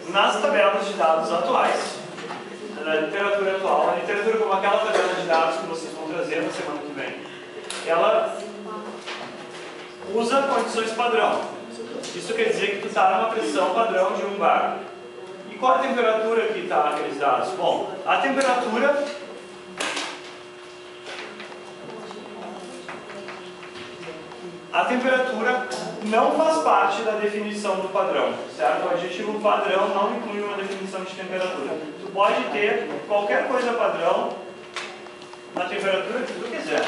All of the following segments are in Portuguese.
nas tabelas de dados atuais, na literatura atual, a literatura como aquela tabela de dados que vocês vão trazer na semana que vem, ela usa condições padrão. Isso quer dizer que tu está numa pressão padrão de um bar. E qual a temperatura que está aqueles dados? Bom, a temperatura não faz parte da definição do padrão, certo? O adjetivo padrão não inclui uma definição de temperatura. Tu pode ter qualquer coisa padrão na temperatura que tu quiser.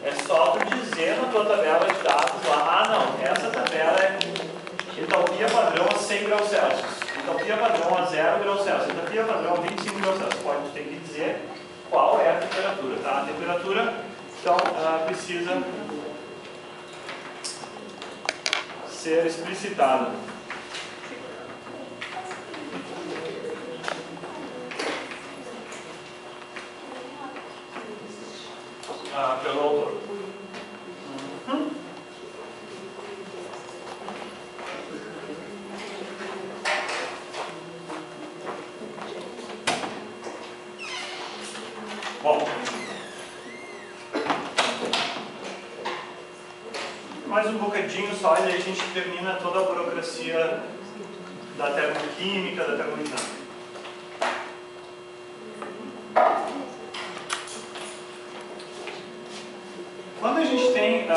É só tu dizer na tua tabela de dados lá, não, essa tabela é entalpia padrão a 100 graus Celsius, entalpia padrão a 0 graus Celsius, entalpia padrão a 25 graus Celsius. Pode ter que dizer qual é a temperatura, tá? A temperatura, então, ela precisa ser explicitada. Pelo autor. Bom, mais um bocadinho só e aí a gente termina toda a burocracia da termoquímica, da termodinâmica. Quando a gente tem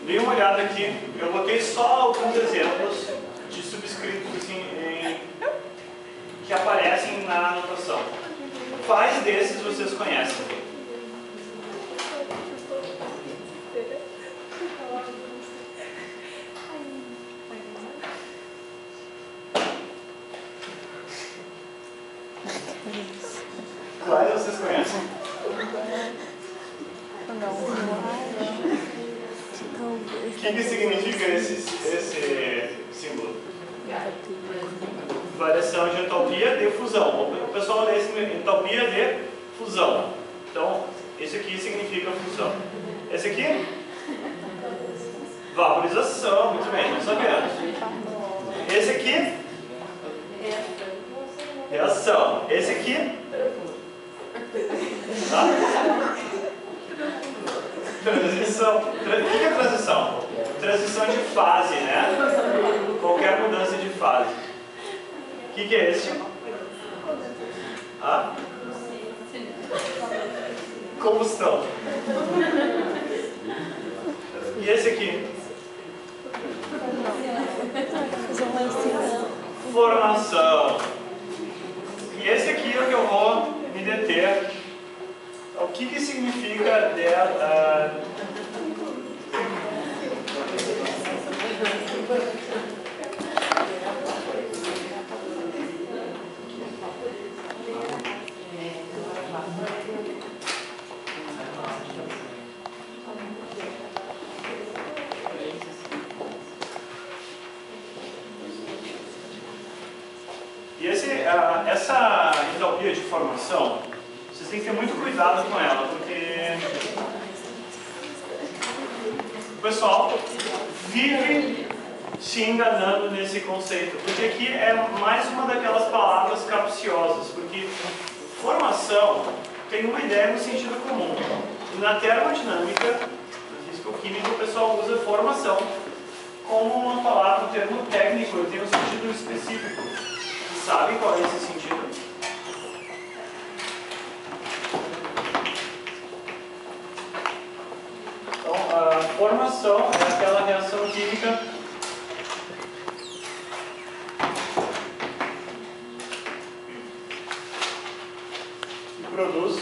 dê uma olhada aqui, eu botei só alguns exemplos de subscritos assim, que aparecem na anotação. Quais desses vocês conhecem? Quais vocês conhecem? O que significa esse símbolo? Variação de entalpia de fusão. O pessoal lê entalpia de fusão. Então, esse aqui significa fusão. Esse aqui? Vaporização. Muito bem, nós sabemos. Esse aqui? Reação. Esse aqui? Tá? Transição. O que é transição? Transição de fase, né? Qualquer mudança de fase. O que é esse? Combustão. E esse aqui? Formação. E esse aqui é o que eu vou me deter. O que significa E essa entalpia de formação, vocês têm que ter muito cuidado com ela, porque o pessoal vive se enganando nesse conceito, porque aqui é mais uma daquelas palavras capciosas, porque formação tem uma ideia no sentido comum. E na termodinâmica, na físico-química, o pessoal usa formação como uma palavra, um termo técnico, tem um sentido específico. Sabem qual é esse sentido? formação é aquela reação química que produz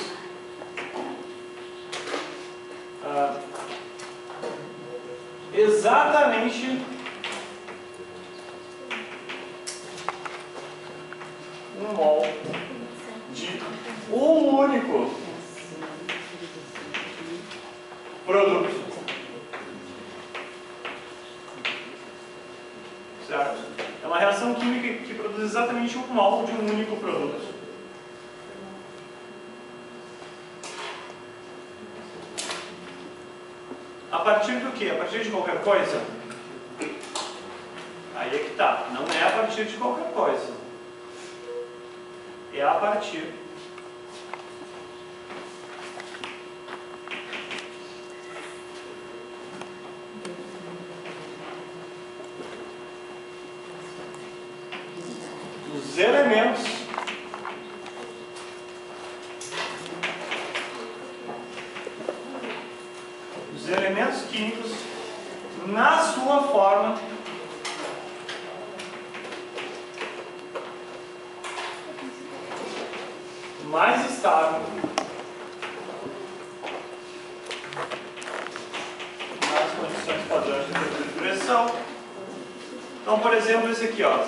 exatamente um mol de um único produto. Certo? É uma reação química que produz exatamente um mol de um único produto. A partir do quê? A partir de qualquer coisa? Aí é que tá. Não é a partir de qualquer coisa. É a partir dos elementos químicos na sua forma mais estável nas condições padrões de temperatura e pressão. Então, por exemplo, esse aqui, ó.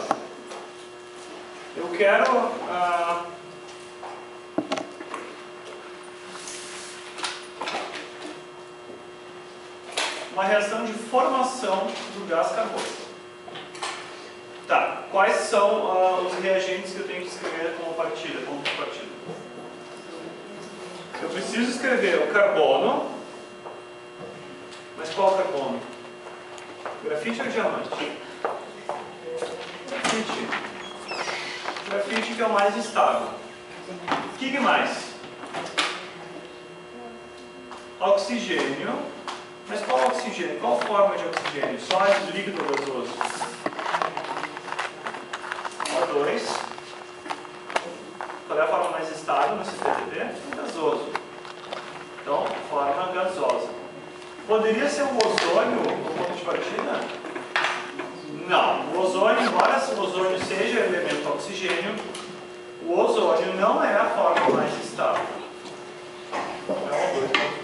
Eu quero uma reação de formação do gás carbônico. Tá, quais são os reagentes que eu tenho que escrever como partida, ponto de partida? Eu preciso escrever o carbono, mas qual carbono? Grafite ou diamante? Grafite. Grafite que é o mais estável. O que mais? Oxigênio. Mas qual oxigênio? Qual forma de oxigênio? Sólido, líquido ou gasoso? O2. Qual é a forma mais estável no CPTB? Gasoso. Então, forma gasosa. Poderia ser o ozônio o ponto de partida? Não. O ozônio, embora o ozônio seja elemento oxigênio, o ozônio não é a forma mais estável. É o O2.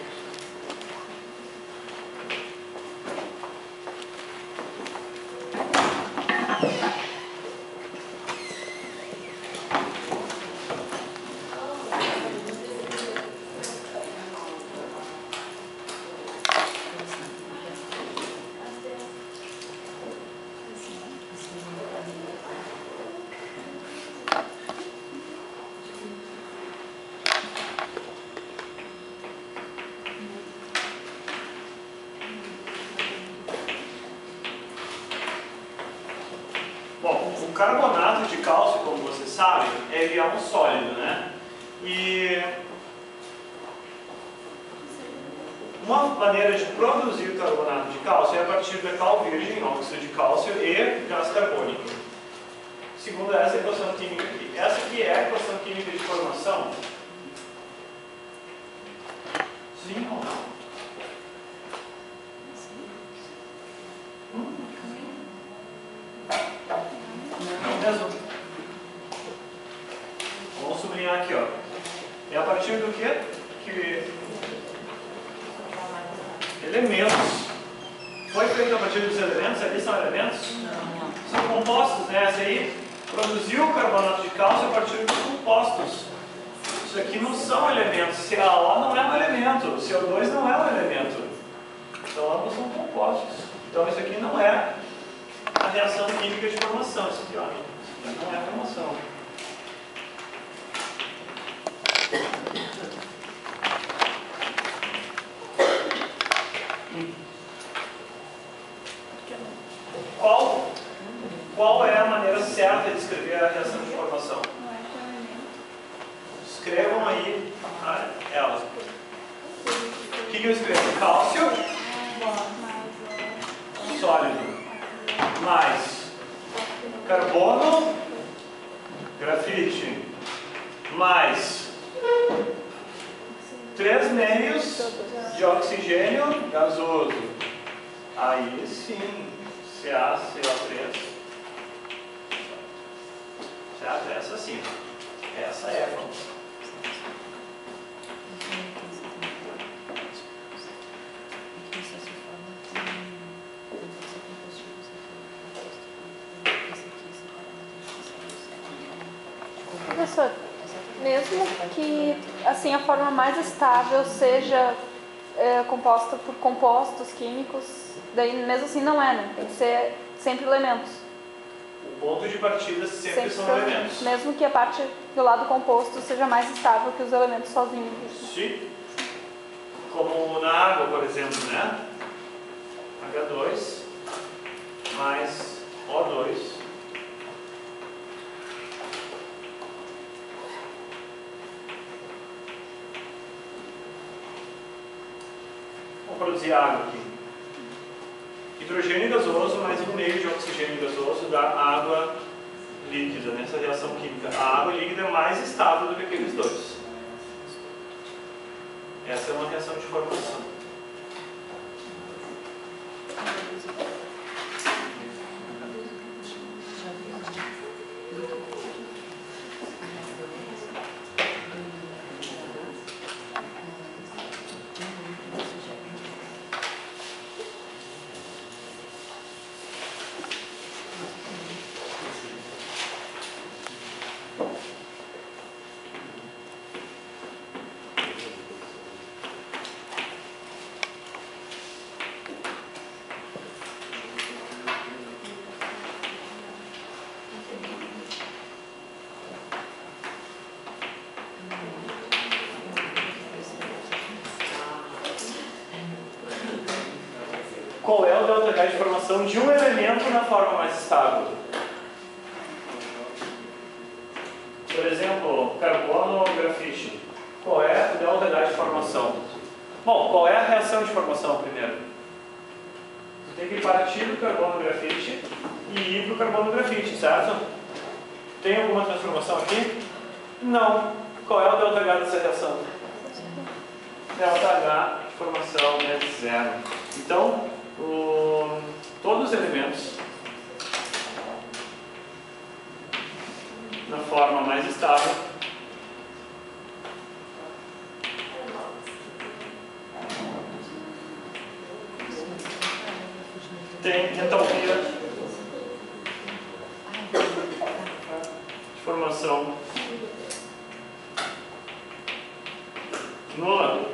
Bom, o carbonato de cálcio, como você sabe, ele é um sólido, né? E uma maneira de produzir carbonato de cálcio é a partir da cal virgem, óxido de cálcio e gás carbônico. Segundo essa equação química aqui. Essa aqui é a equação química de formação? Sim ou não? Mesmo? Vamos sublinhar aqui, ó. É a partir do quê? Que elementos. Foi feito a partir dos elementos? Ali são elementos? Não. São compostos, né? Essa aí produziu o carbonato de cálcio a partir dos compostos. Isso aqui não são elementos. CaO não é um elemento. CO2 não é um elemento. Então ambos são compostos. Então isso aqui não é a reação química de formação. Isso aqui, ó. Não é a formação. Qual é a maneira certa de escrever a reação de formação? Escrevam aí elas. O que eu escrevo? Cálcio sólido mais carbono, grafite, mais 3 meios de oxigênio gasoso. Aí sim, CaCO3. Certo? Essa sim. Essa é a fórmula. Professor, mesmo que assim a forma mais estável seja composta por compostos químicos, daí mesmo assim não é, né? Tem que ser sempre elementos. O ponto de partida sempre são elementos. Mesmo que a parte do lado composto seja mais estável que os elementos sozinhos. Sim. Como na água, por exemplo, né? H2 mais O2. Vamos produzir água aqui. Hidrogênio gasoso mais 1,5 de oxigênio gasoso dá água líquida nessa reação química. A água líquida é mais estável do que aqueles dois. Essa é uma reação de formação. Qual é o ΔH de formação de um elemento na forma mais estável? Por exemplo, carbono ou grafite. Qual é o ΔH de formação? Bom, qual é a reação de formação primeiro? Você tem que partir do carbono grafite e ir para o carbono grafite, certo? Tem alguma transformação aqui? Não. Qual é o ΔH dessa reação? ΔH de formação é zero. Então, todos os elementos na forma mais estável têm entalpia de formação nula.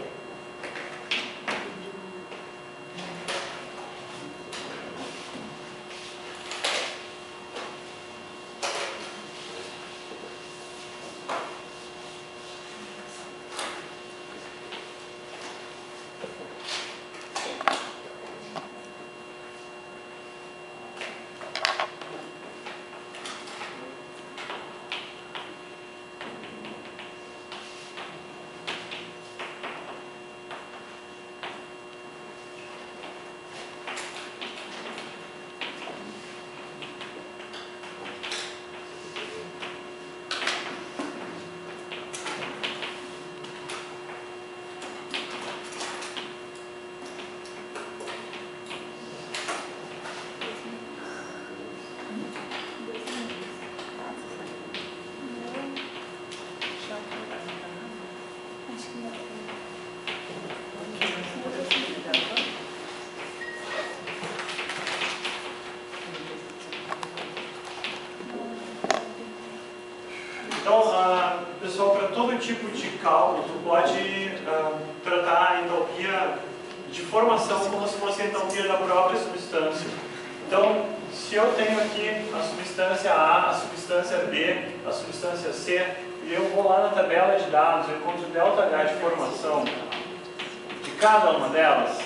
Então, pessoal, para todo tipo de cálculo, tu pode tratar a entalpia de formação como se fosse a entalpia da própria substância. Então, se eu tenho aqui a substância A, a substância B, a substância C, e eu vou lá na tabela de dados, eu encontro o ΔH de formação de cada uma delas,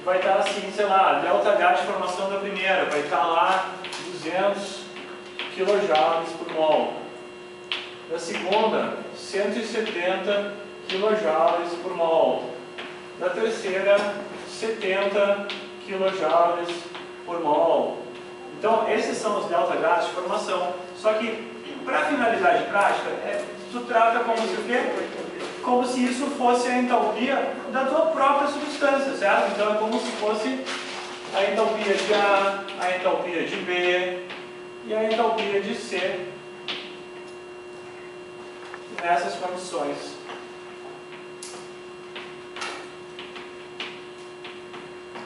vai estar assim, sei lá, ΔH de formação da primeira, vai estar lá 200 kJ por mol. Da segunda, 170 kJ por mol. Da terceira, 70 kJ por mol. Então, esses são os ΔH de formação. Só que, para finalidade prática, tu trata como se o quê? como se isso fosse a entalpia da tua própria substância, certo? Então é como se fosse a entalpia de A, a entalpia de B e a entalpia de C nessas condições.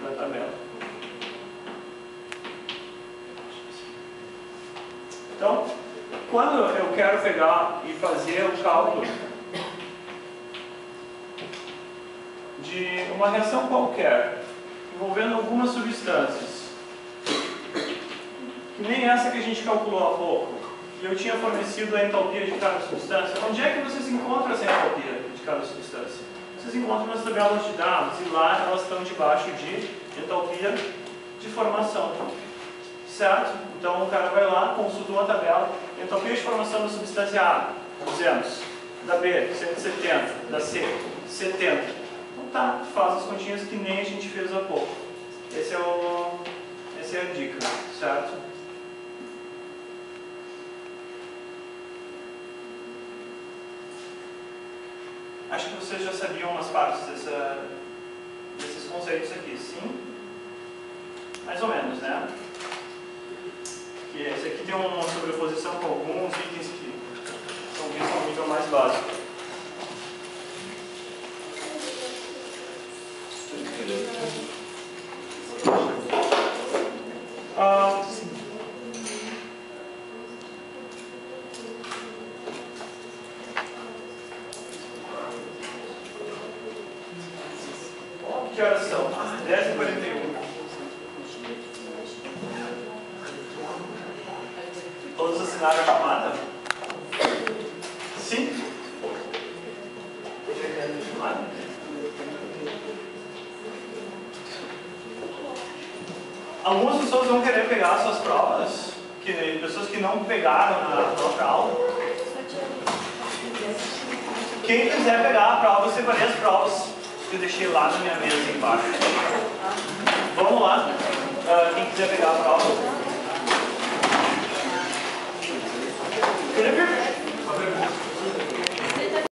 Da tabela. Então, quando eu quero pegar e fazer o cálculo de uma reação qualquer envolvendo algumas substâncias, que nem essa que a gente calculou há pouco, e eu tinha fornecido a entalpia de cada substância, onde é que vocês encontram essa entalpia de cada substância? Vocês encontram nas tabelas de dados, e lá elas estão debaixo de entalpia de formação. Certo? Então o cara vai lá, consulta uma tabela, entalpia de formação da substância A, 200, da B, 170, da C, 70. Então tá, faz as continhas que nem a gente fez há pouco. Essa é a dica, certo? Acho que vocês já sabiam umas partes desses conceitos aqui, sim? Mais ou menos, né? Que esse aqui tem uma sobreposição com alguns itens que são vistos no nível mais básico. Que horas são? 10h41. Todos assinaram a chamada? Sim? Algumas pessoas vão querer pegar suas provas, pessoas que não pegaram na própria aula. Quem quiser pegar a prova, eu separei as provas que eu deixei lá na minha mesa embaixo. Vamos lá. Quem quiser pegar a prova. Felipe?